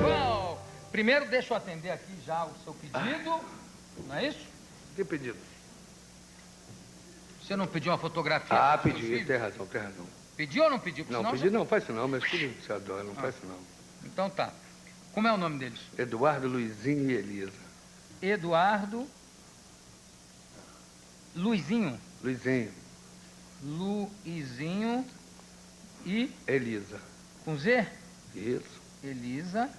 Bom, primeiro deixa eu atender aqui já o seu pedido, não é isso? Que pedido? Você não pediu uma fotografia? Ah, dos seus pedi, filhos? tem razão, tem razão. Pediu ou não pediu? Porque Não, senão pedi não, faz isso não, meus filhos se adoram, não faz isso não. Então tá. Como é o nome deles? Eduardo, Luizinho e Elisa. Eduardo, Luizinho, Luizinho, Luizinho e Elisa. com Z? Isso. Elisa.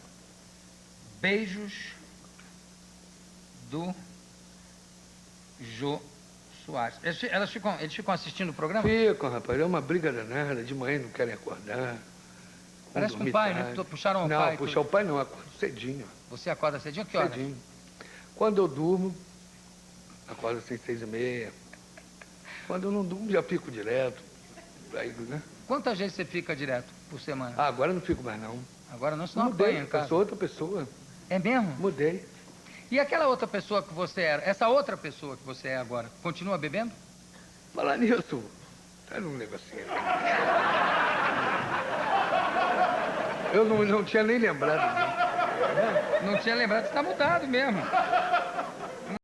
Beijos do Jô Soares. Eles ficam assistindo o programa? Ficam, rapaz, é uma briga danada, de manhã não querem acordar. Parece com o pai, né? Puxaram o pai. Não, puxar o pai não, acordo cedinho. Você acorda cedinho? Que hora? Cedinho. Quando eu durmo, acordo assim 6h30. Quando eu não durmo, já fico direto. Aí, né? Quantas vezes você fica direto por semana? Ah, agora não fico mais não. Agora não, senão Mudei, apanha em casa. eu sou outra pessoa. É mesmo? Mudei. E aquela outra pessoa que você era, essa outra pessoa que você é agora, continua bebendo? Falar nisso, tá num negocinho. Eu não tinha nem lembrado disso. Não tinha lembrado, está mudado mesmo.